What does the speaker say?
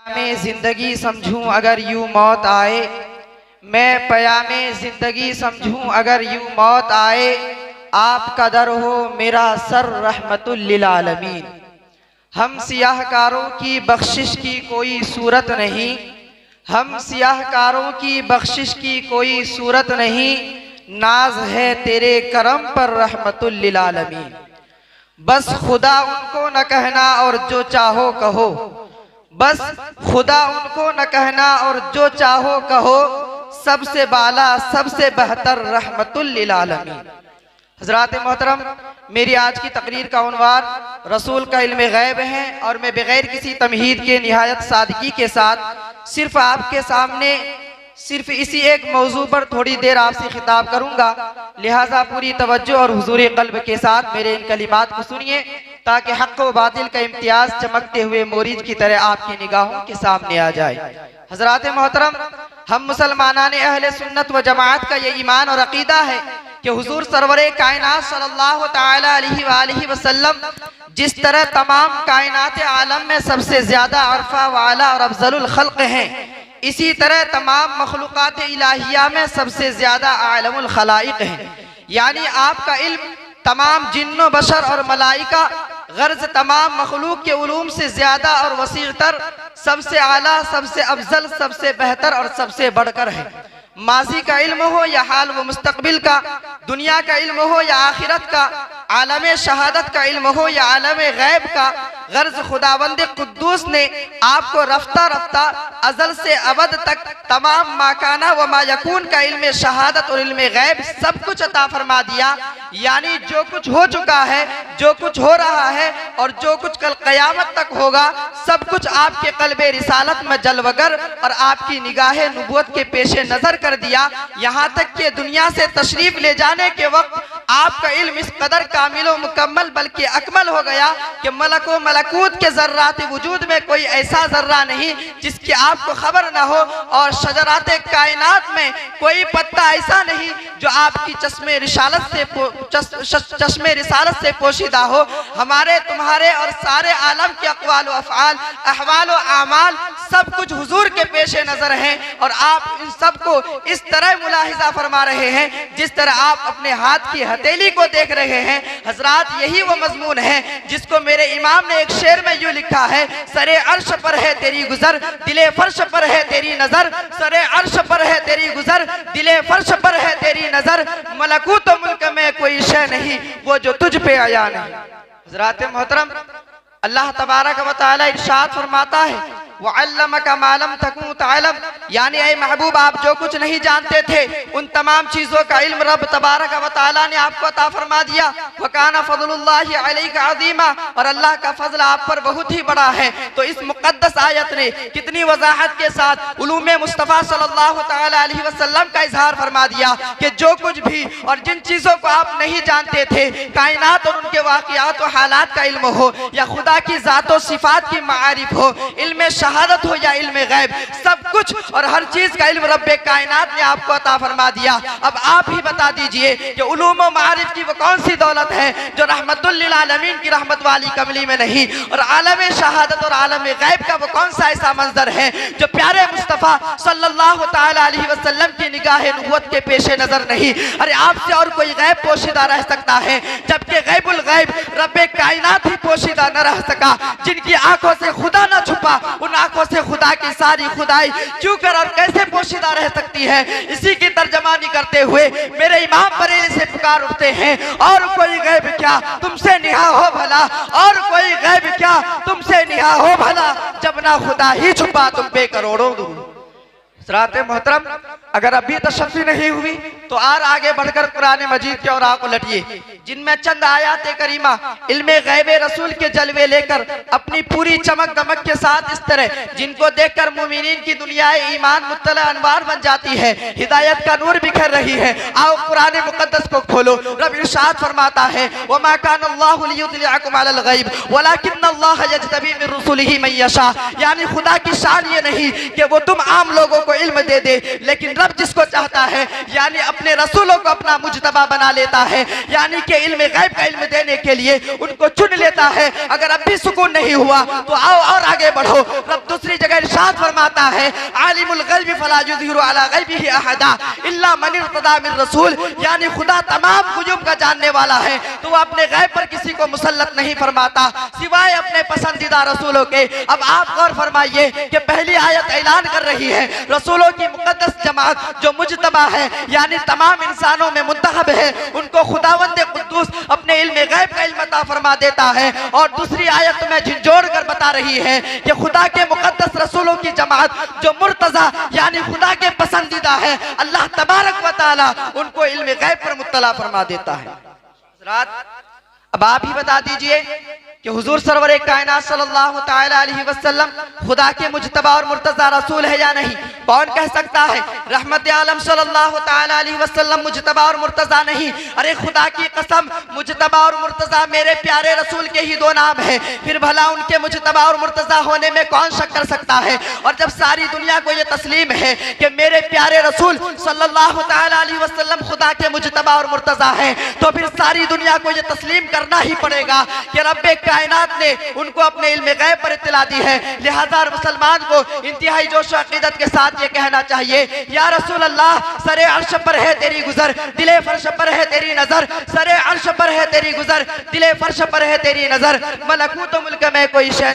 मैं ज़िंदगी समझूं अगर यूं मौत आए, मैं पयामे ज़िंदगी समझूं अगर यूं मौत आए, आपका दर हो मेरा सर रहमतुल लिल आलमीन। हम सियाहकारों की बख्शिश की कोई सूरत नहीं, हम सियाहकारों की बख्शिश की कोई सूरत नहीं, नाज है तेरे करम पर रहमतुल लिल आलमीन। बस खुदा उनको न कहना और जो चाहो कहो, बस खुदा उनको न कहना और जो चाहो कहो, सबसे बाला सबसे बेहतर रहमतुल लिल आलमीन। हज़रात मोहतरम, मेरी आज की तकरीर का उन्वान रसूल का इल्म गैब है और मैं बगैर किसी तमहीद के निहायत सादगी के साथ सिर्फ आपके सामने सिर्फ इसी एक मौजू पर थोड़ी देर आपसे खिताब करूंगा। लिहाजा पूरी तवज्जो और हुजूर क़ल्ब के साथ मेरे इन कलिमात को सुनिए ताकि हक़ व बातिल का इम्तियाज चमकते हुए मोरीज की तरह आपकी निगाहों के सामने आ जाए। हज़रात मोहतरम, हम मुसलमानान अहले सुन्नत व जमात का ये ईमान और अकीदा है कि हुजूर सरवरे कायनात सल्लल्लाहु तआला अलैहि वसल्लम जिस तरह तमाम कायनात आलम में सबसे ज्यादा अरफा वाला और अफजलुल खल्क हैं, इसी तरह तमाम मखलूक़ात इलाहिया में सबसे ज्यादा आलमुल खलाइक है। यानी आपका इल्म तमाम जिन्नो बशर और मलाइका गर्ज तमाम मखलूक के उलूम से ज्यादा और वसीअतर, सबसे आला, सबसे अफजल, सबसे बेहतर और सबसे बढ़कर है। माजी का इल्म हो या हाल व मुस्तकबिल का, दुनिया का इल्म हो या आखिरत का, आलम शहादत का इल्म हो या आलम गैब का, गर्ज खुदावंद कुद्दूस ने आपको रफ्ता रफ्ता अजल से अबद तक तमाम माकाना व मायकून का इल्म शहादत और इल्म गैब सब कुछ अता फरमा दिया। यानी जो कुछ हो चुका है, जो कुछ हो रहा है और जो कुछ कल क़यामत तक होगा, सब कुछ आपके क़ल्बे रिसालत में जलवगर और आपकी निगाहे नबूवत के पेशे नजर कर दिया। यहाँ तक कि दुनिया से तशरीफ ले जाने के वक्त आपका इल्म इस कदर कामिल मुकम्मल बल्कि अकमल हो गया कि मलको मलकूत के ज़र्रात वजूद में कोई ऐसा ज़र्रा नहीं जिसकी आपको खबर न हो, और शजरात कायनात में कोई पत्ता ऐसा नहीं जो आपकी चश्मे रिसालत से पोशीदा हो। हमारे तुम्हारे और सारे आलम के अक़वाल व अफ़आल, अहवाल व आमाल सब कुछ हुजूर के पेशे नज़र हैं और आप इन सब को इस तरह मुलाहिज़ा फरमा रहे हैं जिस तरह आप अपने हाथ की हथेली को देख रहे हैं। हजरात, यही वो मजमून है जिसको मेरे इमाम ने एक शेर में यूं लिखा है, सरे अर्श पर है तेरी गुजर, दिले फर्श पर है तेरी नजर, सरे अर्श पर है तेरी गुजर, दिले फर्श पर है तेरी नजर, मलकूत मुल्क में कोई शय नहीं वो जो तुझ पे आया नहीं। हजरात मोहतरम, अल्लाह तबारक व तआला इरशाद फरमाता है, वअल्लमका मा लम तकुन तअलम, यानी ऐ महबूब आप जो कुछ नहीं जानते थे उन तमाम चीज़ों का इल्म रब तबारक व तआला ने आपको अता फरमा दिया। वकाना फज़लुल्लाहि अलैका अज़ीमा, और अल्लाह का फजल आप पर बहुत ही बड़ा है। तो इस मुक़द्दस आयत ने कितनी वजाहत के साथ उलूम मुस्तफ़ा सल्लल्लाहु तआला अलैहि वसल्लम का इजहार फरमा दिया कि जो कुछ भी और जिन चीज़ों को आप नहीं जानते थे, कायनात और उनके वाक़ियात और हालात का इल्म हो या खुदा की ज़ात और सिफ़ात की मारिफ हो, इल्म शहादत हो या इल्म गैब, सब कुछ और हर चीज का इल्म रब्बे कायनात ने आपको अता फरमा दिया। अब आप ही बता दीजिए कि उलूम व मारिफ की वो कौन सी दौलत है जो रहमतुल लिल आलमीन की रहमत वाली कमली में नहीं, और आलम शहादत और आलम गैब का वो कौन सा ऐसा मंजर है जो प्यारे मुस्तफ़ा सल्लल्लाहु तआला अलैहि वसल्लम की निगाहे नबूवत के पेशे नजर नहीं। अरे आपसे और कोई गैब पोशीदा रह सकता है जबकि गैबुल गैब रब्बे कायनात ही पोशीदा न रह सका। जिनकी आंखों से खुदा न छुपा, उन आंखों से खुदा की सारी खुदाई क्यों कर और कैसे पोशीदा रह सकती है। इसी की तर्जमानी करते हुए मेरे इमाम बरेली से पुकार उठते हैं, और कोई गैब क्या तुमसे निहा हो भला, और कोई गैब क्या तुमसे निहा हो भला, जब ना खुदा ही छुपा तुम पे करोड़ों दूर। हज़रात मोहतरम, अगर अभी तशफ़ी नहीं हुई तो और आगे बढ़कर कुरान मजीद के और आंख उलटिए जिनमें चंद आयात करीमा इल्मे गैब रसूल के जलवे लेकर अपनी पूरी चमक दमक के साथ इस तरह जिनको देखकर मुमिनीन की दुनिया ईमान मुत्तला अनवार बन जाती है, हिदायत का नूर बिखर रही है। आओ कुरान मुकद्दस को खोलो। रब इरशाद फरमाता है, वमा काना अल्लाहु लियुत्लिअकुम अलल गैब वलाकिन्नल्लाह यज्तबी मिन रुसुलिही मन यशा, यानी खुदा की शान ये नहीं कि वो तुम आम लोगों को इल्म दे दे, लेकिन रब जिसको चाहता है यानी अपने रसूलों को अपना मुजतबा बना लेता है, यानी कि इल्म गैब का इल्म देने के लिए उनको चुन लेता है। अगर अब भी सुकून नहीं हुआ तो आओ और आगे बढ़ो। रब दूसरी जगह इरशाद फरमाता है, आलिमुल गैबि फला युज़हिरु अला गैबिही अहदा इल्ला मन इर्तदा मिन रसूल, यानी खुदा तमाम गुयूब का जानने वाला है तो वो अपने गैब पर किसी को मुसल्लत नहीं फरमाता सिवाय अपने पसंदीदा रसूलों के। अब आप गौर फरमाइए कि पहली आयत ऐलान कर रही है रसूलों की मुक़द्दस जमात जो मुजतबा है यानी तमाम इंसानों में मुंतखब है, उनको खुदावंद कुद्दूस अपने इल्म गैब का इल्म अता फरमा देता है। और दूसरी आयत में झिझोड़ कर बता रही है कि खुदा के मुक़द्दस रसूलों की जमात जो मुर्तज़ा यानी खुदा के पसंदीदा है, अल्लाह तबारक व तआला उनको इल्म गैब पर मुत्तला फरमा देता है। हज़रात, अब आप ही बता दीजिए कि हुजूर सरवर कायनात सल्लल्लाहु तआला अलैहि वसल्लम खुदा के मुजतबा और मुर्तज़ा रसूल है या नहीं? कौन कह सकता है रहमत आलम सल्लल्लाहु तआला अलैहि वसल्लम मुजतबा और मुर्तज़ा नहीं? अरे खुदा की कसम, मुजतबा और मुर्तज़ा मेरे प्यारे रसूल के ही दो नाम है, फिर भला उनके मुजतबा और मुर्तज़ा होने में कौन शक कर सकता है? और जब सारी दुनिया को ये तस्लीम है कि मेरे प्यारे रसूल सल्लल्लाहु तआला अलैहि वसल्लम खुदा के मुजतबा और मुर्तज़ा हैं, तो फिर सारी दुनिया को ये तस्लीम करना ही पड़ेगा कि रब्बे कायनात ने उनको अपने इल्म गैब पर इत्तला दी है। लिहाजा मुसलमान को इंतहाई जोश अकीदत के साथ ये कहना चाहिए, या रसूल अल्लाह, सरे अर्श पर है तेरी गुजर, दिले फर्श पर है तेरी नजर, सरे अर्श पर है तेरी गुजर, दिले फर्श पर है तेरी नजर, मलकूत मुल्क में कोई शय